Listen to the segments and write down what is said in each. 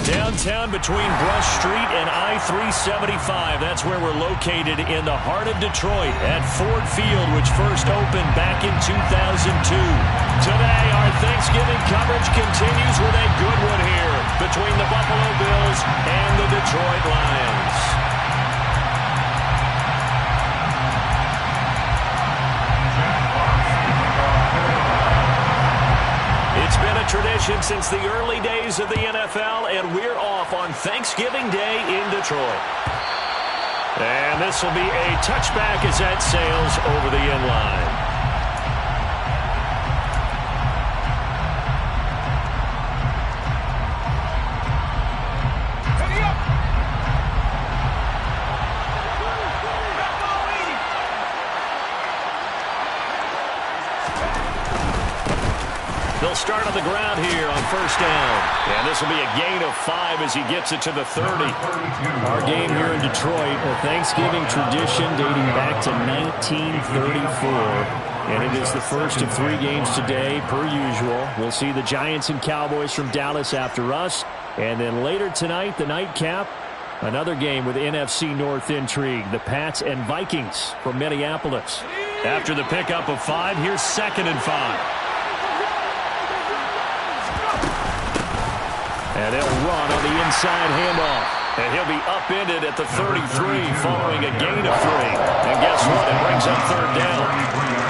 Downtown between Brush Street and I-375. That's where we're located in the heart of Detroit at Ford Field, which first opened back in 2002. Today, our Thanksgiving coverage continues with a good one here between the Buffalo Bills and the Detroit Lions. It's been a tradition since the early days of the NFL, and we're off on Thanksgiving Day in Detroit. And this will be a touchback as that sails over the end line. They'll start on the ground here on first down. And this will be a gain of 5 as he gets it to the 30. Our game here in Detroit, a Thanksgiving tradition dating back to 1934. And it is the first of 3 games today, per usual. We'll see the Giants and Cowboys from Dallas after us. And then later tonight, the nightcap, another game with NFC North intrigue. The Pats and Vikings from Minneapolis. After the pickup of 5, here's 2nd and 5. And they'll run on the inside handoff. And he'll be upended at the 33 following a gain of 3. And guess what? It brings up 3rd down.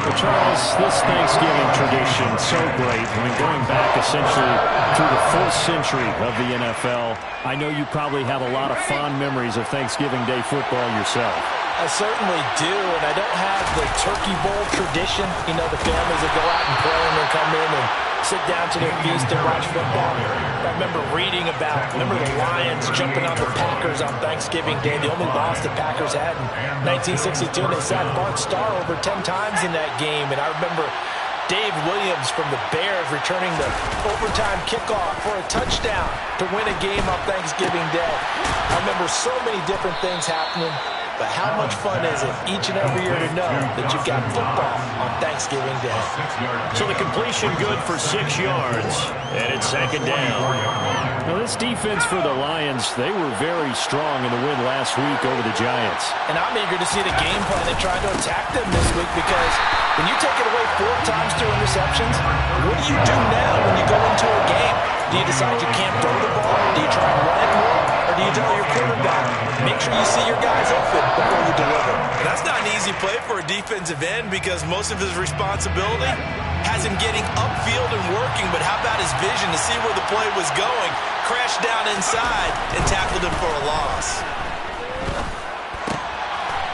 Well, Charles, this Thanksgiving tradition, so great. I mean, going back essentially through the 4th century of the NFL, I know you probably have a lot of fond memories of Thanksgiving Day football yourself. I certainly do, and I don't have the Turkey Bowl tradition. You know, the families that go out and play and then come in and sit down to their feast and watch football. I remember reading about, the Lions jumping on the Packers on Thanksgiving Day. The only loss the Packers had in 1962, and they sacked Bart Starr over 10 times in that game. And I remember Dave Williams from the Bears returning the overtime kickoff for a touchdown to win a game on Thanksgiving Day. I remember so many different things happening. But how much fun is it each and every year to know that you've got football on Thanksgiving Day? So the completion good for 6 yards, and it's 2nd down. Now this defense for the Lions, they were very strong in the win last week over the Giants. And I'm eager to see the game plan and try to attack them this week, because when you take it away 4 times through interceptions, what do you do now when you go into a game? Do you decide you can't throw the ball? Do you try and run it more? Or do you tell your quarterback, make sure you see your guys open before you deliver? That's not an easy play for a defensive end, because most of his responsibility has him getting upfield and working, but how about his vision to see where the play was going, crashed down inside, and tackled him for a loss.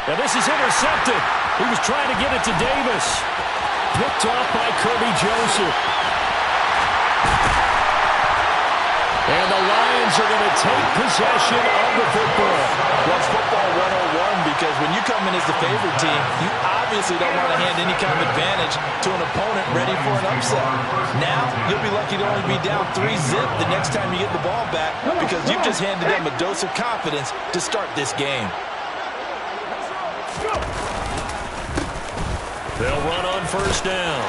Now this is intercepted. He was trying to get it to Davis. Picked off by Kirby Joseph. And the Lions are going to take possession of the football. Well, it's football 101, because when you come in as the favorite team, you obviously don't want to hand any kind of advantage to an opponent ready for an upset. Now, you'll be lucky to only be down 3-zip the next time you get the ball back, because you've just handed them a dose of confidence to start this game. They'll run on first down.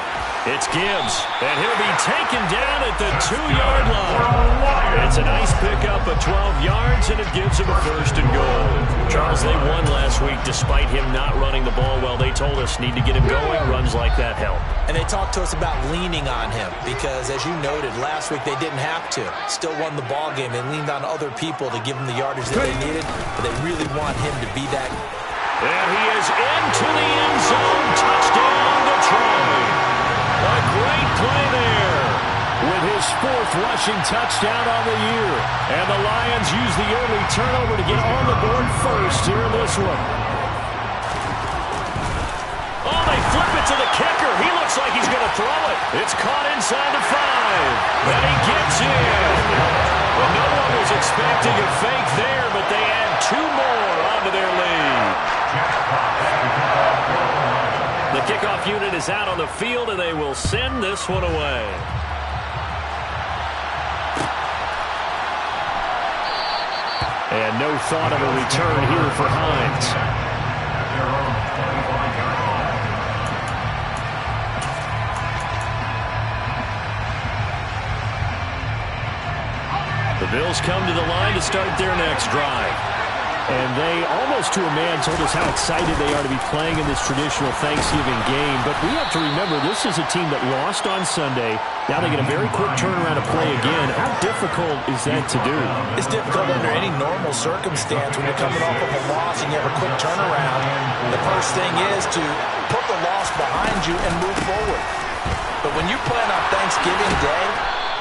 It's Gibbs, and he'll be taken down at the 2-yard line. It's a nice pickup of 12 yards, and it gives him a 1st and goal. Charles, they won last week despite him not running the ball well. They told us need to get him going. Runs like that help. And they talked to us about leaning on him, because, as you noted, last week they didn't have to. Still won the ball game. They leaned on other people to give them the yardage that they needed, but they really want him to be that. And he is into the end zone. Touchdown, Detroit. A great play there with his 4th rushing touchdown on the year. And the Lions use the early turnover to get on the board first here in this one. Oh, they flip it to the kicker. He looks like he's going to throw it. It's caught inside the 5. And he gets in. Well, no one was expecting a fake there, but they add 2 more onto their lead. The kickoff unit is out on the field, and they will send this one away. And no thought of a return here for Hines. The Bills Bills come to the line to start their next drive. And they, almost to a man, told us how excited they are to be playing in this traditional Thanksgiving game. But we have to remember, this is a team that lost on Sunday. Now they get a very quick turnaround to play again. How difficult is that to do? It's difficult under any normal circumstance when you're coming off of a loss and you have a quick turnaround. The first thing is to put the loss behind you and move forward. But when you're playing on Thanksgiving Day,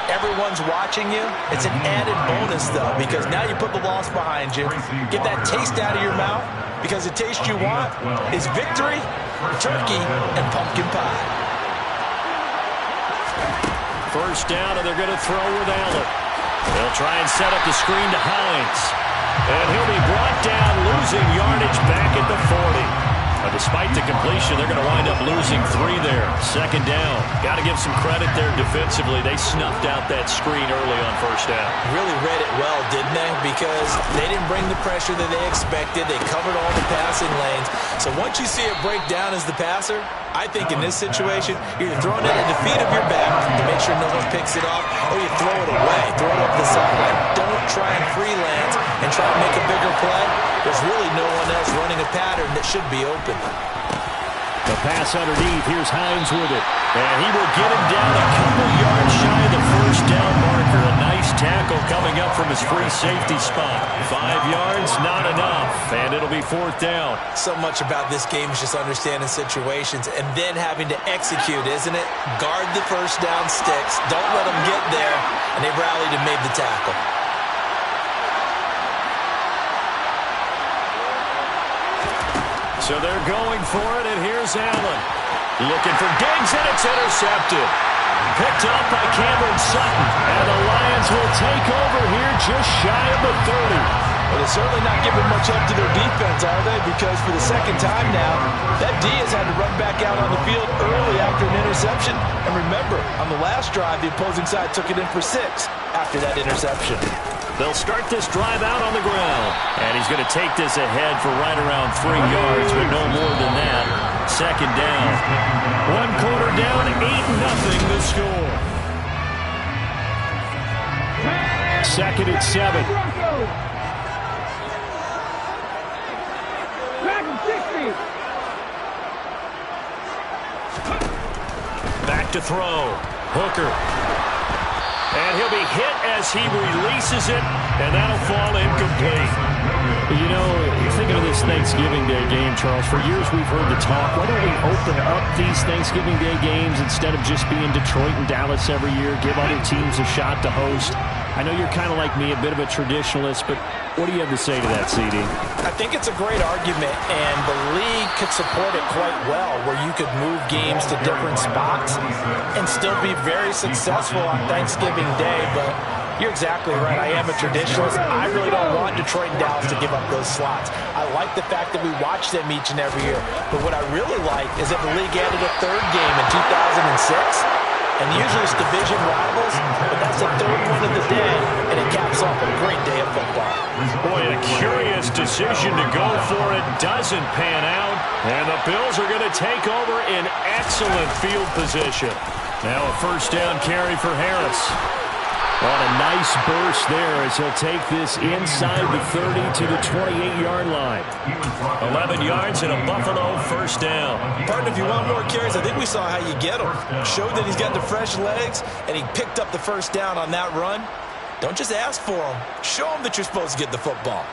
everyone's watching you. It's an added bonus, though, because now you put the loss behind you. Get that taste out of your mouth, because the taste you want is victory, turkey, and pumpkin pie. First down, and they're going to throw with Allen. They'll try and set up the screen to Hines. And he'll be brought down, losing yardage back at the 40. Despite the completion, they're going to wind up losing 3 there. Second down. Got to give some credit there defensively. They snuffed out that screen early on first down. Really read it well, didn't they? Because they didn't bring the pressure that they expected. They covered all the passing lanes. So once you see it break down as the passer, I think in this situation, you're throwing it at the feet of your back to make sure no one picks it off, or you throw it away, throw it up the sideline. Don't try and freelance and try to make a bigger play. There's really no one else running a pattern that should be open. The pass underneath. Here's Hines with it. And he will get him down a couple yards shy of the first down marker. A nice tackle coming up from his free safety spot. 5 yards, not enough. And it'll be 4th down. So much about this game is just understanding situations and then having to execute, isn't it? Guard the first down sticks. Don't let them get there. And they rallied and made the tackle. So they're going for it, and here's Allen. Looking for Diggs, and it's intercepted. Picked up by Cameron Sutton. And the Lions will take over here just shy of the 30. Well, they're certainly not giving much up to their defense, are they? Because for the second time now, that D has had to run back out on the field early after an interception. And remember, on the last drive, the opposing side took it in for 6 after that interception. They'll start this drive out on the ground. And he's going to take this ahead for right around 3 yards, but no more than that. Second down. 1 quarter down, 8-0 the score. Second and 7. Back to throw. Hooker. And he'll be hit as he releases it, and that'll fall incomplete. You know, thinking of this Thanksgiving Day game, Charles, for years we've heard the talk, why don't we open up these Thanksgiving Day games instead of just being Detroit and Dallas every year, give other teams a shot to host? I know you're kind of like me, a bit of a traditionalist, but what do you have to say to that, CD? I think it's a great argument, and the league could support it quite well, where you could move games to different spots and still be very successful on Thanksgiving Day. But you're exactly right. I am a traditionalist. I really don't want Detroit and Dallas to give up those slots. I like the fact that we watch them each and every year. But what I really like is that the league added a 3rd game in 2006. And usually it's division rivals, but that's the 3rd win of the day, and it caps off a great day of football. Boy, a curious decision to go for it doesn't pan out, and the Bills are going to take over in excellent field position. Now a first down carry for Harris. On a nice burst there as he'll take this inside the 30 to the 28-yard line. 11 yards and a Buffalo first down. Partner, if you want more carries, I think we saw how you get them. Showed that he's got the fresh legs, and he picked up the first down on that run. Don't just ask for them. Show them that you're supposed to get the football.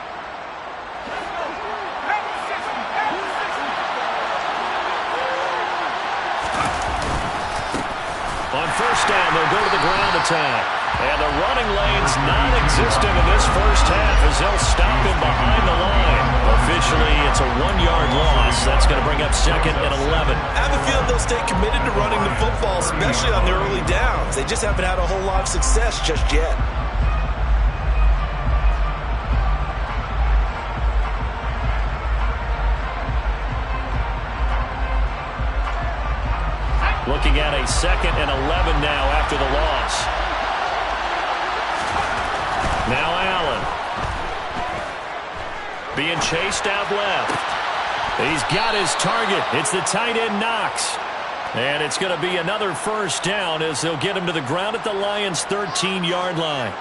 On first down, they'll go to the ground attack. And the running lane's non-existent in this first half as they'll stop him behind the line. Officially, it's a 1-yard loss. That's going to bring up 2nd and 11. I have a feeling they'll stay committed to running the football, especially on their early downs. They just haven't had a whole lot of success just yet. Looking at a 2nd and 11 now after the loss. Now Allen. Being chased out left. He's got his target. It's the tight end Knox. And it's going to be another first down as they'll get him to the ground at the Lions' 13-yard line.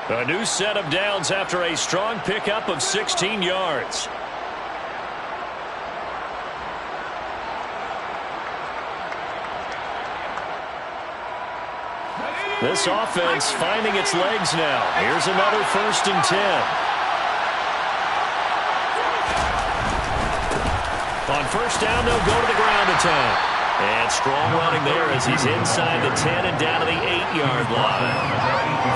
A new set of downs after a strong pickup of 16 yards. This offense finding its legs now. Here's another 1st and 10. On 1st down, they'll go to the ground attack. And strong running there as he's inside the 10 and down to the 8-yard line.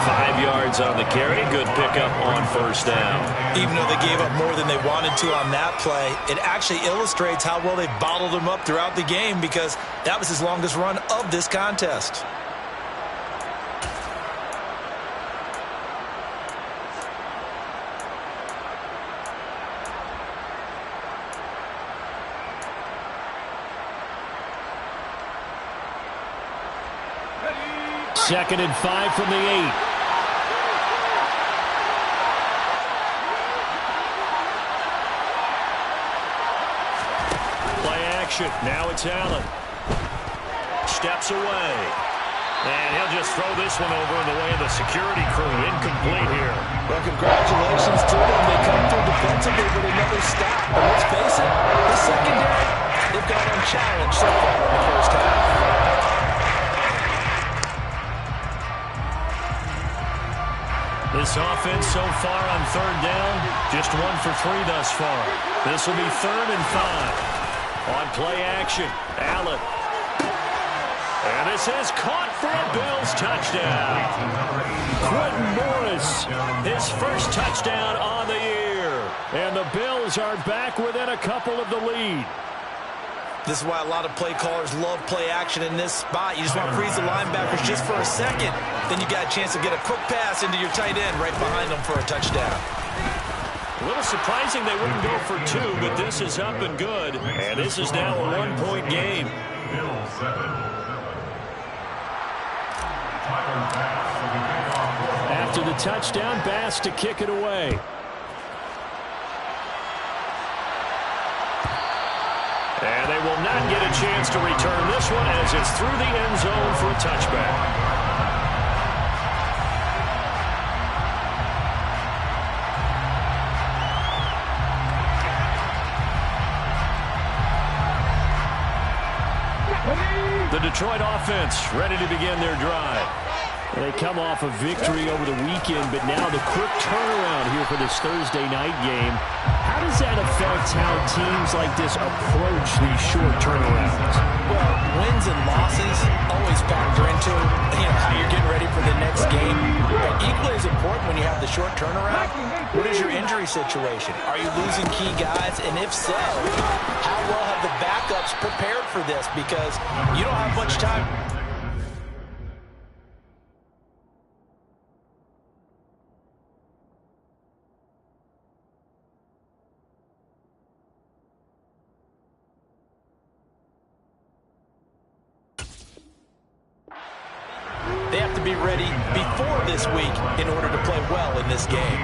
5 yards on the carry. Good pickup on 1st down. Even though they gave up more than they wanted to on that play, it actually illustrates how well they bottled him up throughout the game because that was his longest run of this contest. Second and 5 from the 8. Play action. Now it's Allen. Steps away. And he'll just throw this one over in the way of the security crew. Incomplete here. Well, congratulations to them. They come through defensively with another stop. But let's face it, the secondary, they've gone unchallenged so far in the first half. This offense so far on 3rd down, just 1 for 3 thus far. This will be 3rd and 5. On play action, Allen. And this is caught for a Bills touchdown. Quentin Morris, his 1st touchdown on the year. And the Bills are back within a couple of the lead. This is why a lot of play callers love play action in this spot. You just want to freeze the linebackers just for a second. Then you got a chance to get a quick pass into your tight end right behind them for a touchdown. A little surprising they wouldn't go for 2, but this is up and good. And this is now a 1-point game. After the touchdown, Bass to kick it away. And they will not get a chance to return this one as it's through the end zone for a touchback. The Detroit offense ready to begin their drive. They come off a victory over the weekend, but now the quick turnaround here for this Thursday night game. How does that affect how teams like this approach these short turnarounds? Well, wins and losses always factor into how you're getting ready for the next game. But equally as important when you have the short turnaround, what is your injury situation? Are you losing key guys? And if so, how well have the backups prepared for this? Because you don't have much time. They have to be ready before this week in order to play well in this game.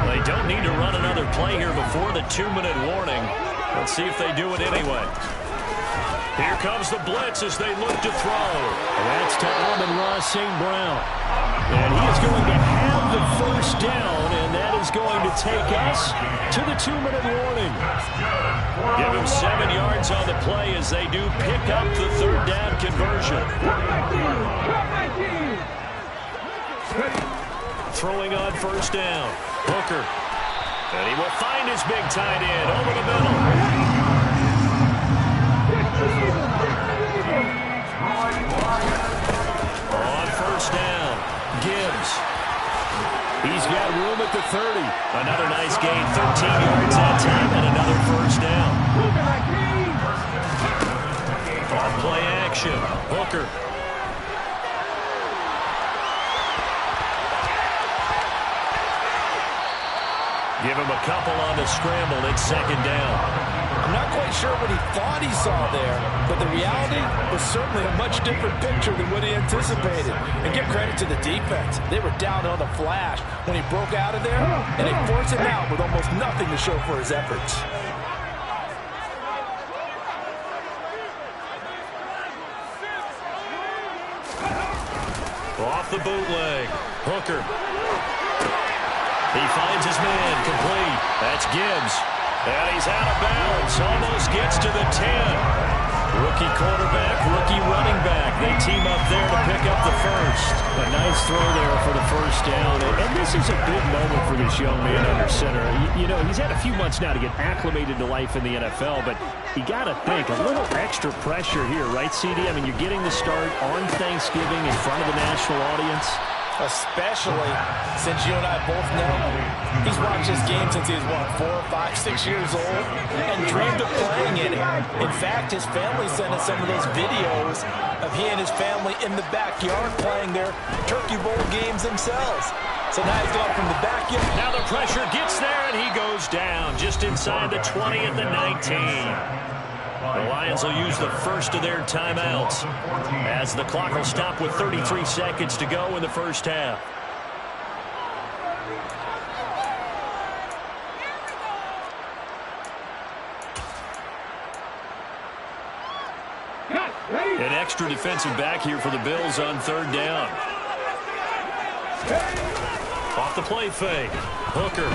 They don't need to run another play here before the 2-minute warning. Let's see if they do it anyway. Here comes the blitz as they look to throw. And that's to Amon-Ra St. Brown. And he is going to have the 1st down, and that is going to take us to the 2-minute warning. Give him 7 yards on the play as they do pick up the 3rd down conversion. Throwing on 1st down. Hooker. And he will find his big tight end over the middle. On 1st down, Gibbs. He's got room at the 30. Another nice gain, 13 yards that time, and another 1st down. On play action, Hooker. Give him a couple on the scramble. It's 2nd down. I'm not quite sure what he thought he saw there, but the reality was certainly a much different picture than what he anticipated. And give credit to the defense. They were down on the flash when he broke out of there, and they forced him out with almost nothing to show for his efforts. Off the bootleg. Hooker. He finds his man, complete. That's Gibbs. And he's out of bounds. Almost gets to the 10. Rookie quarterback, rookie running back. They team up there to pick up the first. A nice throw there for the first down. And this is a big moment for this young man under center. You know, he's had a few months now to get acclimated to life in the NFL, but you got to think, a little extra pressure here, right, CD? I mean, you're getting the start on Thanksgiving in front of the national audience. Especially since you and I both know he's watched this game since he was, 4, 5, 6 years old and dreamed of playing in it. In fact, his family sent us some of those videos of he and his family in the backyard playing their Turkey Bowl games themselves. So now he's gone from the backyard. Now the pressure gets there, and he goes down just inside the 20 at the 19. The Lions will use the first of their timeouts as the clock will stop with 33 seconds to go in the first half. An extra defensive back here for the Bills on third down. Off the play fake. Hooker.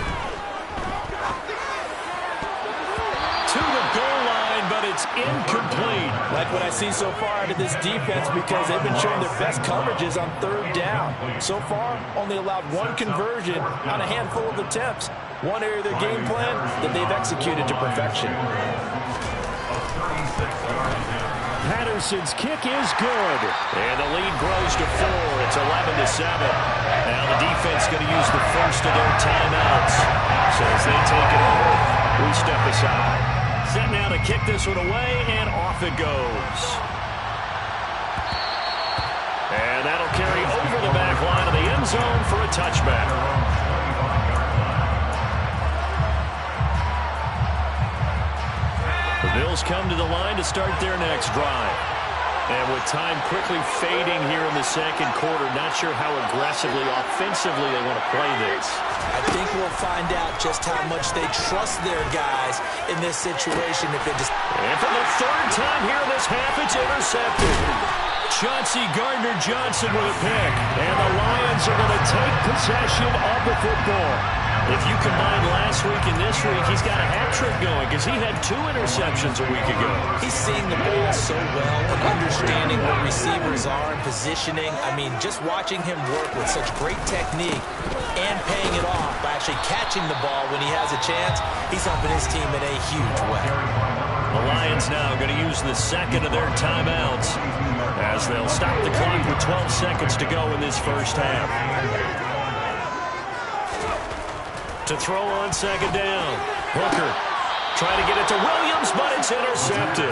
To the goal line, but it's incomplete. Like what I see so far out of this defense, because they've been showing their best coverages on third down. So far, only allowed one conversion on a handful of attempts. One area of their game plan that they've executed to perfection. Patterson's kick is good. And the lead grows to 4. It's 11-7. Now the defense going to use the first of their timeouts. So as they take it over, we step aside. Set now to kick this one away, and off it goes. And that'll carry over the back line of the end zone for a touchback. The Bills come to the line to start their next drive. And with time quickly fading here in the second quarter, not sure how aggressively, offensively they want to play this. I think we'll find out just how much they trust their guys in this situation. If they just... And for the third time here in this half, it's intercepted. Chauncey Gardner-Johnson with a pick. And the Lions are going to take possession of the football. If you combine last week and this week, he's got a hat trick going because he had 2 interceptions a week ago. He's seeing the ball so well and understanding where receivers are and positioning. I mean, just watching him work with such great technique and paying it off by actually catching the ball when he has a chance, he's helping his team in a huge way. The Lions now going to use the second of their timeouts as they'll stop the clock with 12 seconds to go in this first half. To throw on second down. Hooker trying to get it to Williams, but it's intercepted.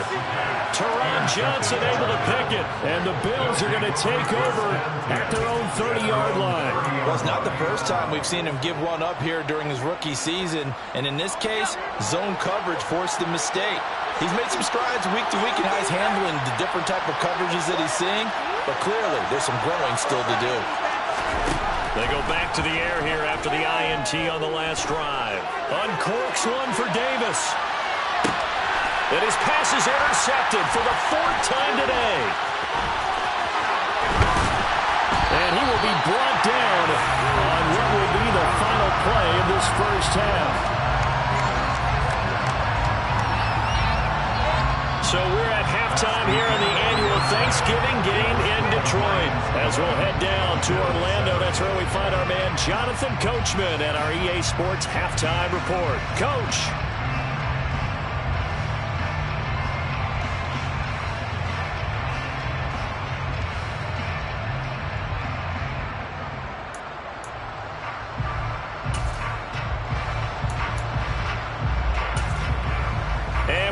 Teron Johnson able to pick it, and the Bills are going to take over at their own 30-yard line. Well, it's not the first time we've seen him give one up here during his rookie season, and in this case, zone coverage forced the mistake. He's made some strides week to week in how he's handling the different type of coverages that he's seeing, but clearly there's some growing still to do. They go back to the air here after the INT on the last drive. Uncorks one for Davis. And his pass is intercepted for the 4th time today. And he will be brought down on what will be the final play of this first half. So we're at halftime here in the annual Thanksgiving game in Detroit. As we'll head down to Orlando, that's where we find our man Jonathan Coachman at our EA Sports Halftime Report. Coach.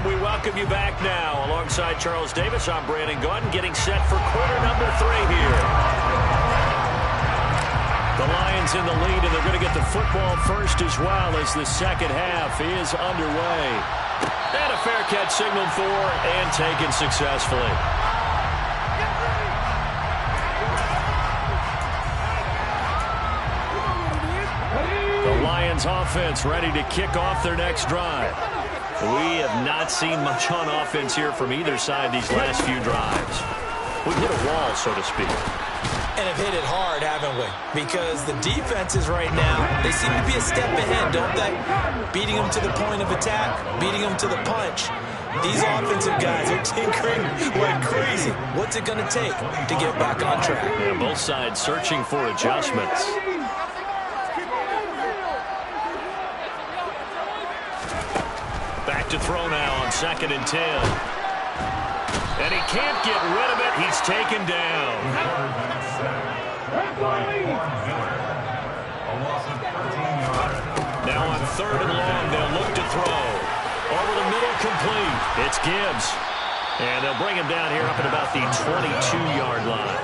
We welcome you back now. Alongside Charles Davis, I'm Brandon Gaudin, getting set for quarter number 3 here. The Lions in the lead, and they're going to get the football first as well as the second half is underway. And a fair catch signaled for and taken successfully. The Lions offense ready to kick off their next drive. We have not seen much on offense here from either side these last few drives. We've hit a wall, so to speak. And have hit it hard, haven't we? Because the defenses right now, they seem to be a step ahead, don't they? Beating them to the point of attack, beating them to the punch. These offensive guys are tinkering like crazy. What's it going to take to get back on track? Yeah, both sides searching for adjustments. Back to throw now on 2nd and 10. And he can't get rid of it. He's taken down. Now on 3rd and long, they'll look to throw. Over the middle, complete. It's Gibbs. And they'll bring him down here up at about the 22-yard line.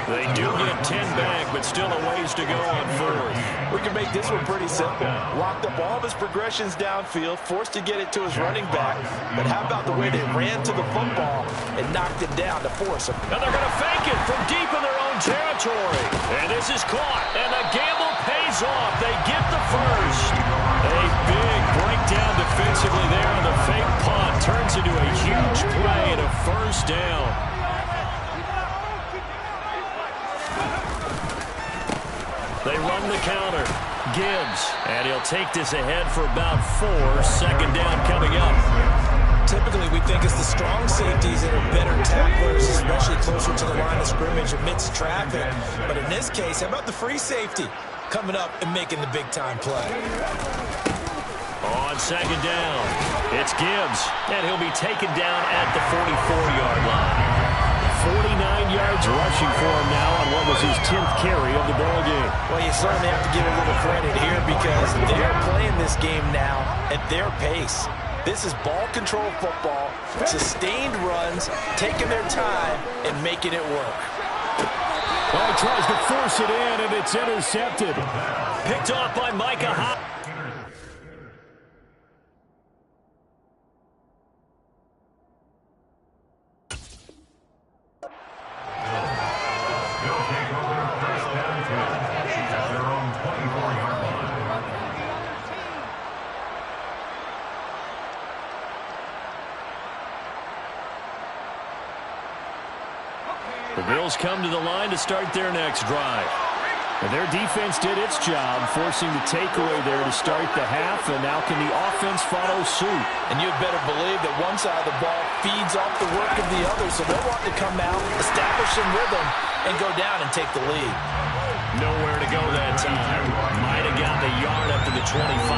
They do get 10 back, but still a ways to go on 4th. We can make this one pretty simple. Locked up all of his progressions downfield, forced to get it to his running back. But how about the way they ran to the football and knocked it down to force him? And they're going to fake it from deep in their own territory. And this is caught. And the gamble pays off. They get the first. A big breakdown defensively there on the fake punt. Turns into a huge play and a first down. They run the counter. Gibbs. And he'll take this ahead for about 4. 2nd down coming up. Typically, we think it's the strong safeties that are better tacklers, especially closer to the line of scrimmage amidst traffic. But in this case, how about the free safety coming up and making the big-time play? On 2nd down, it's Gibbs, and he'll be taken down at the 44-yard line. 49 yards rushing for him now on what was his 10th carry of the ball game. Well, you certainly have to give a little credit here because they're playing this game now at their pace. This is ball control football, sustained runs, taking their time, and making it work. Well, he tries to force it in, and it's intercepted. Picked off by Micah Hop. The Bills come to the line to start their next drive. And their defense did its job, forcing the takeaway there to start the half, and now can the offense follow suit? And you'd better believe that one side of the ball feeds off the work of the other, so they'll want to come out, establish some rhythm, and go down and take the lead. Nowhere to go that time. Might have got the yard up to the 25.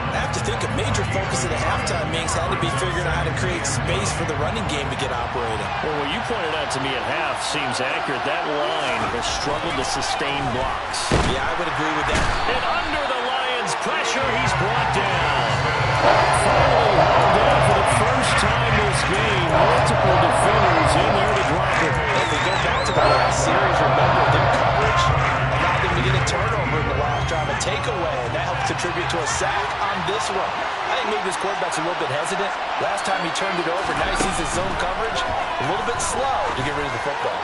I have to think a major focus of the halftime means had to be figuring out how to create space for the running game to get operating. Well, what you pointed out to me at half seems accurate. That line has struggled to sustain blocks. Yeah, I would agree with that. And under the Lions' pressure, he's brought down. Finally hauled down for the first time this game. Multiple defenders in there to drop it. If we go back to the last series, remember their coverage allowed them to get a turnover in the last drive, a takeaway, and that helps contribute to a sack on this one. I think maybe this quarterback's a little bit hesitant. Last time he turned it over, now he sees his zone coverage a little bit slow to get rid of the football.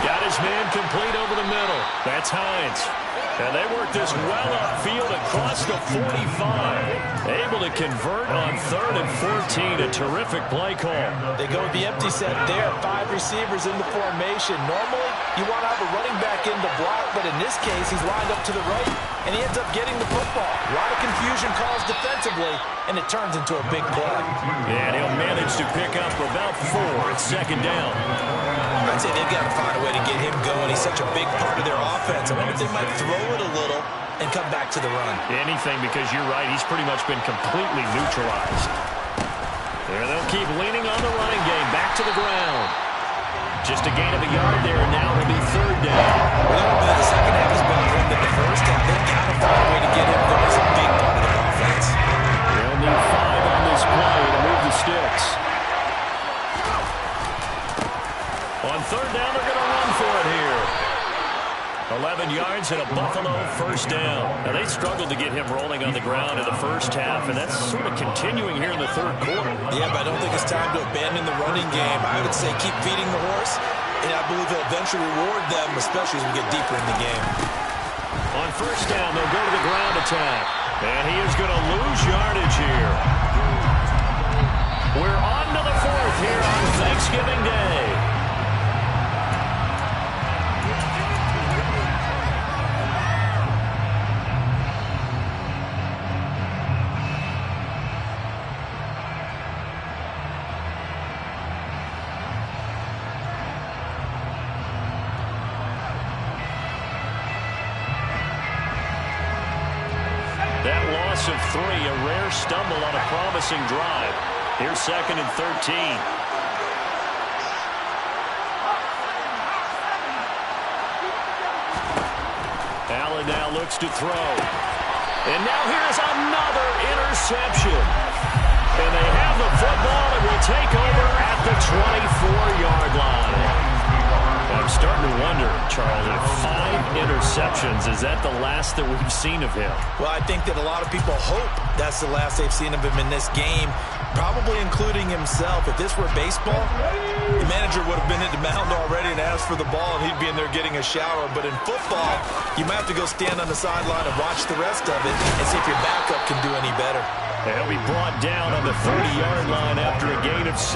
Got his man complete over the middle. That's Hines. And they work this well upfield across the 45. Able to convert on 3rd and 14. A terrific play call. They go with the empty set there. 5 receivers in the formation. Normally, you want to have a running back in the block, but in this case, he's lined up to the right, and he ends up getting the football. A lot of confusion caused defensively, and it turns into a big play. And he'll manage to pick up about 4 at 2nd down. I'd say they've got to find a way to get him going. He's such a big part of their offense. I wonder if they might throw it a little and come back to the run. Anything, because you're right, he's pretty much been completely neutralized. There they'll keep leaning on the running game. Back to the ground. Just a gain of a yard there, and now it'll be 3rd down. Well, the second half has been different than the first half. They've got to find a way to get him going. He's a big part of their offense. They'll need 5 on this play to move the sticks. On 3rd down, they're going to run for it here. 11 yards and a Buffalo first down. Now, they struggled to get him rolling on the ground in the first half, and that's sort of continuing here in the 3rd quarter. Yeah, but I don't think it's time to abandon the running game. I would say keep feeding the horse, and I believe he'll eventually reward them, especially as we get deeper in the game. On 1st down, they'll go to the ground attack, and he is going to lose yardage here. We're on to the 4th here on Thanksgiving Day. a rare stumble on a promising drive. Here's 2nd and 13. Allen now looks to throw. And now here's another interception. And they have the football, and we take over at the 24-yard line. I'm starting to wonder, Charles, if 5 interceptions, is that the last that we've seen of him? Well, I think that a lot of people hope that's the last they've seen of him in this game, probably including himself. If this were baseball, the manager would have been at the mound already and asked for the ball, and he'd be in there getting a shower. But in football, you might have to go stand on the sideline and watch the rest of it and see if your backup can do any better. He'll be brought down on the 30-yard line after a gain of 6.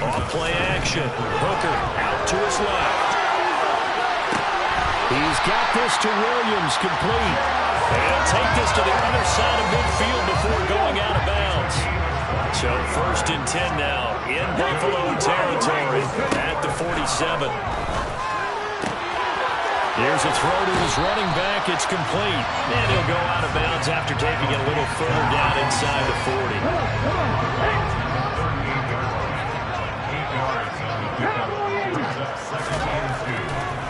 Off play action. Hooker out to his left. He's got this to Williams, complete. And he'll take this to the other side of midfield before going out of bounds. So 1st and 10 now in Buffalo territory at the 47. Here's a throw to his running back. It's complete. And he'll go out of bounds after taking it a little further down inside the 40.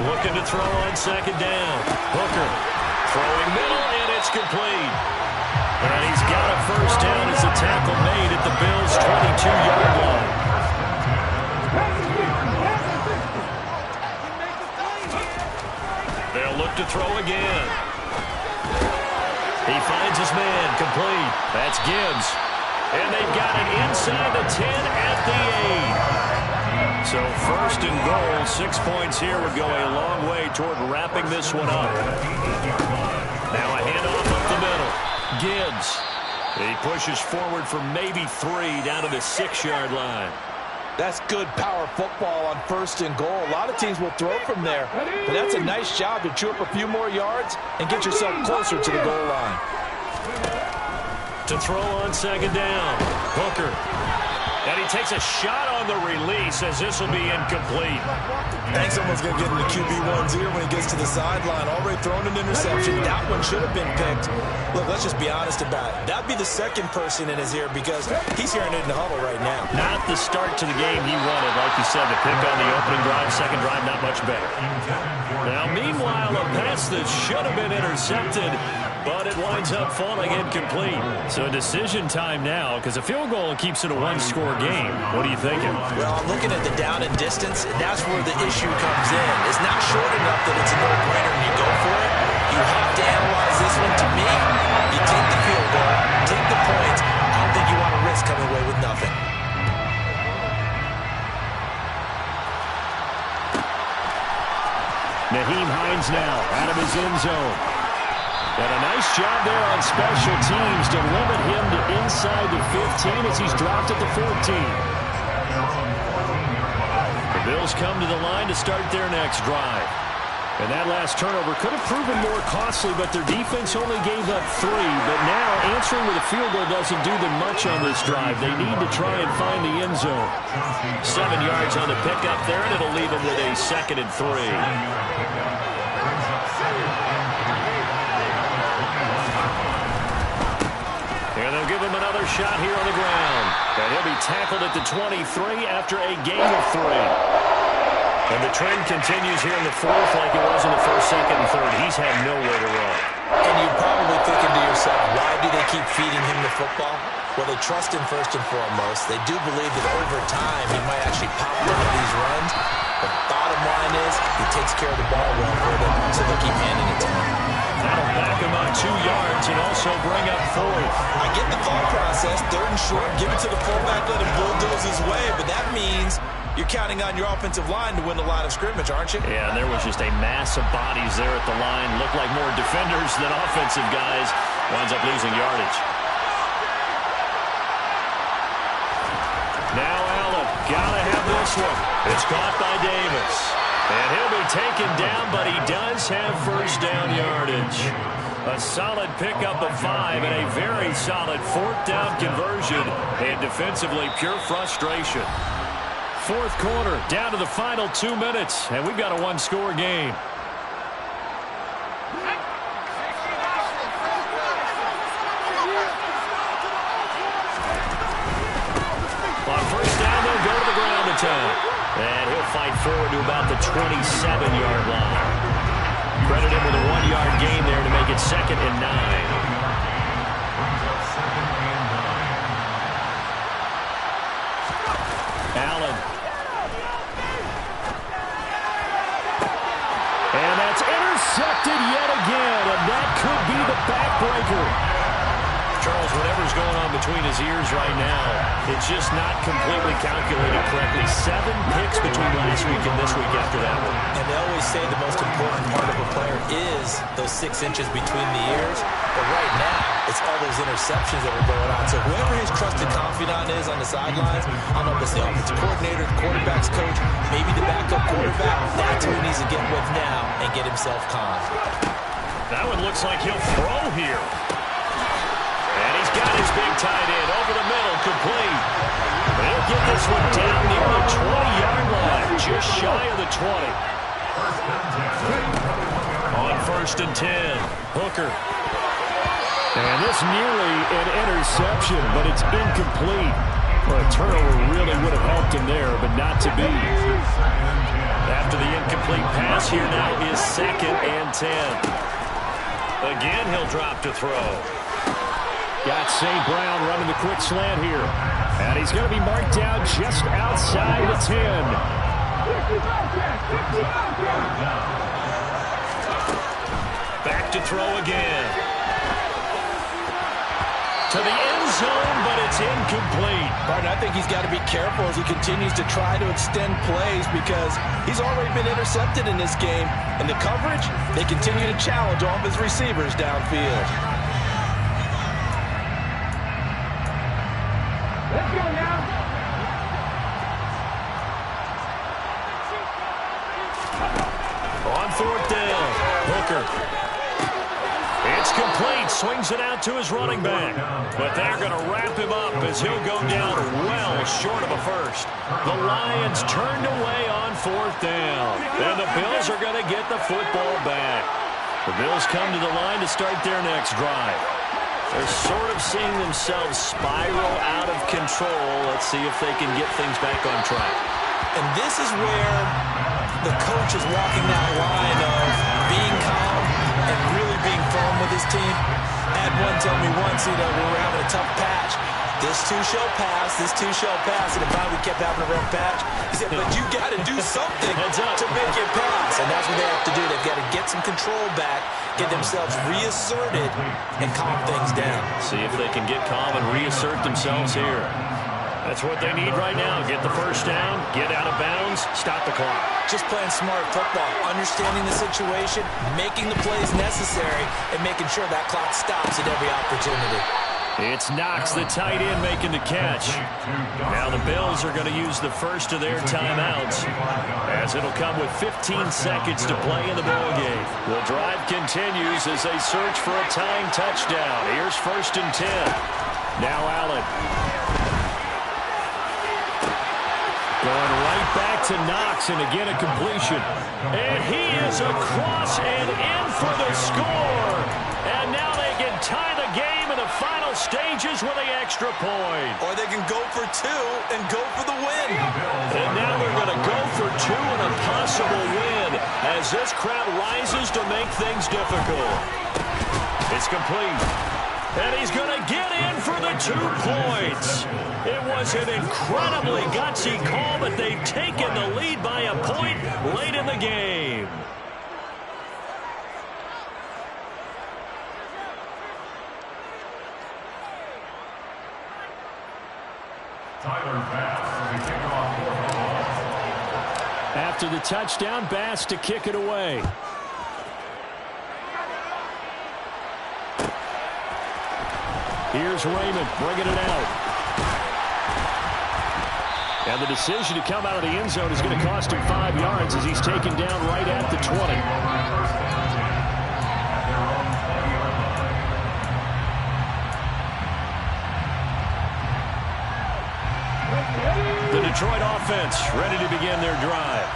Looking to throw on 2nd down. Hooker throwing middle, and it's complete. And he's got a 1st down as the tackle made at the Bills' 22-yard line. They'll look to throw again. He finds his man, complete. That's Gibbs. And they've got it inside the 10 at the 8. So 1st and goal, 6 points here would go a long way toward wrapping this one up. Now a handoff up the middle. Gibbs. He pushes forward for maybe 3 down to the 6-yard line. That's good power football on 1st and goal. A lot of teams will throw from there, but that's a nice job to chew up a few more yards and get yourself closer to the goal line. To throw on 2nd down. Hooker. And he takes a shot on the release as this will be incomplete. I think someone's going to get in the QB1's ear when he gets to the sideline. Already thrown an interception. That one should have been picked. Look, let's just be honest about it. That'd be the 2nd person in his ear because he's hearing it in the huddle right now. Not the start to the game he wanted. Like you said, the pick on the opening drive, 2nd drive, not much better. Now, meanwhile, a pass that should have been intercepted, but it winds up falling incomplete. So decision time now, because a field goal keeps it a 1-score game. What are you thinking? Well, I'm looking at the down and distance, and that's where the issue comes in. It's not short enough that it's a no-brainer and you go for it. You have to analyze this one. To me, you take the field goal, take the points. I don't think you want to risk coming away with nothing. Nyheim Hines now out of his end zone. And a nice job there on special teams to limit him to inside the 15 as he's dropped at the 14. The Bills come to the line to start their next drive. And that last turnover could have proven more costly, but their defense only gave up 3. But now answering with a field goal doesn't do them much on this drive. They need to try and find the end zone. 7 yards on the pickup there, and it'll leave them with a 2nd and 3. And they'll give him another shot here on the ground. And he'll be tackled at the 23 after a gain of 3. And the trend continues here in the 4th like it was in the 1st, 2nd, and 3rd. He's had nowhere to run. And you're probably thinking to yourself, why do they keep feeding him the football? Well, they trust him first and foremost. They do believe that over time he might actually pop one of these runs. But bottom line is he takes care of the ball well for them, so they'll keep handing it to him. That'll back him up 2 yards and also bring up 4th. I get the thought process. 3rd and short, give it to the fullback, let him bulldoze his way. But that means you're counting on your offensive line to win the line of scrimmage, aren't you? Yeah, and there was just a mass of bodies there at the line. Looked like more defenders than offensive guys. Winds up losing yardage. Now Allen, gotta have this one. It's caught by Davis. And he'll be taken down, but he does have 1st down yardage. A solid pickup of 5 and a very solid 4th down conversion. And defensively, pure frustration. 4th quarter, down to the final 2 minutes, and we've got a 1-score game. time. And he'll fight forward to about the 27-yard line. Credit him with a 1-yard gain there to make it 2nd and 9. Allen. And that's intercepted yet again, and that could be the backbreaker. Charles, whatever's going on between his ears right now, it's just not completely calculated correctly. 7 picks between last week and this week after that one. And they always say the most important part of a player is those 6 inches between the ears. But right now, it's all those interceptions that are going on. So whoever his trusted confidant is on the sidelines, I don't know if it's the offensive coordinator, the quarterback's coach, maybe the backup quarterback, that's who he needs to get with now and get himself calm. That one looks like he'll throw here. And he's got his big tight end over the middle, complete. He'll get this one down near the 20-yard line, just shy of the 20. On 1st and 10, Hooker. And this nearly an interception, but it's incomplete. Well, a turnover really would have helped him there, but not to be. After the incomplete pass, here now is 2nd and 10. Again, he'll drop to throw. Got St. Brown running the quick slant here. And he's going to be marked down just outside the 10. Back to throw again. To the end zone, but it's incomplete. Martin, I think he's got to be careful as he continues to try to extend plays because he's already been intercepted in this game. And the coverage, they continue to challenge all of his receivers downfield. Let's go now. On 4th down, Hooker. It's complete. Swings it out to his running back. But they're going to wrap him up as he'll go down well short of a first. The Lions turned away on 4th down. And the Bills are going to get the football back. The Bills come to the line to start their next drive. They're sort of seeing themselves spiral out of control. Let's see if they can get things back on track. And this is where the coach is walking that line of being calm and really being firm with his team. I had one tell me once, we were having a tough patch. This too shall pass, this too shall pass. And finally we kept having a rough patch. He said, but you got to do something to make it pass. And that's what they have to do. They've got to get some control back, get themselves reasserted, and calm things down. See if they can get calm and reassert themselves here. That's what they need right now. Get the first down, get out of bounds, stop the clock. Just playing smart football, understanding the situation, making the plays necessary, and making sure that clock stops at every opportunity. It's Knox, the tight end, making the catch. Now the Bills are going to use the first of their timeouts, as it'll come with 15 seconds to play in the ballgame. The drive continues as they search for a tying touchdown. Here's 1st and 10. Now Allen. Going right back to Knox, and again a completion. And he is across and in for the score. And now they can tie the game in the final stages with the extra point. Or they can go for 2 and go for the win. And now they're going to go for 2 and a possible win as this crowd rises to make things difficult. It's complete. And he's going to get in for the 2 points. It was an incredibly gutsy call, but they've taken the lead by a point late in the game. After the touchdown, Bass to kick it away. Here's Raymond bringing it out. And the decision to come out of the end zone is going to cost him 5 yards as he's taken down right at the 20. The Detroit offense ready to begin their drive.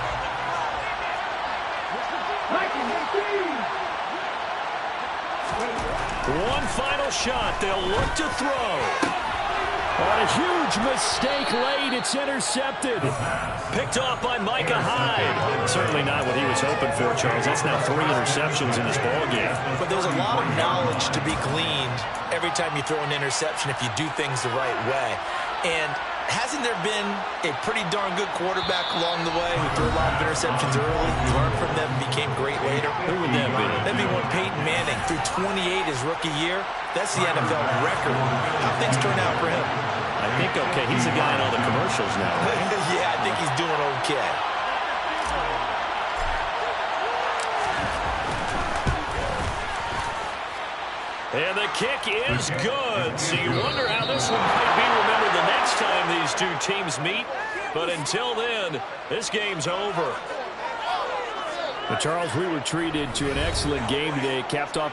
One final shot. They'll look to throw. On a huge mistake late, it's intercepted. Picked off by Micah Hyde. Certainly not what he was hoping for, Charles. That's now 3 interceptions in this ballgame. But there's a lot of knowledge to be gleaned every time you throw an interception if you do things the right way. And hasn't there been a pretty darn good quarterback along the way who threw a lot of interceptions early, learned from them, became great later? Who would that be? That'd be one Peyton Manning threw 28 his rookie year. That's the NFL record. How things turn out for him? I think okay. He's the guy in all the commercials now. Yeah, I think he's doing okay. And the kick is good. So you wonder how this one might be remembered the next time these two teams meet. But until then, this game's over. But Charles, we were treated to an excellent game today, capped off by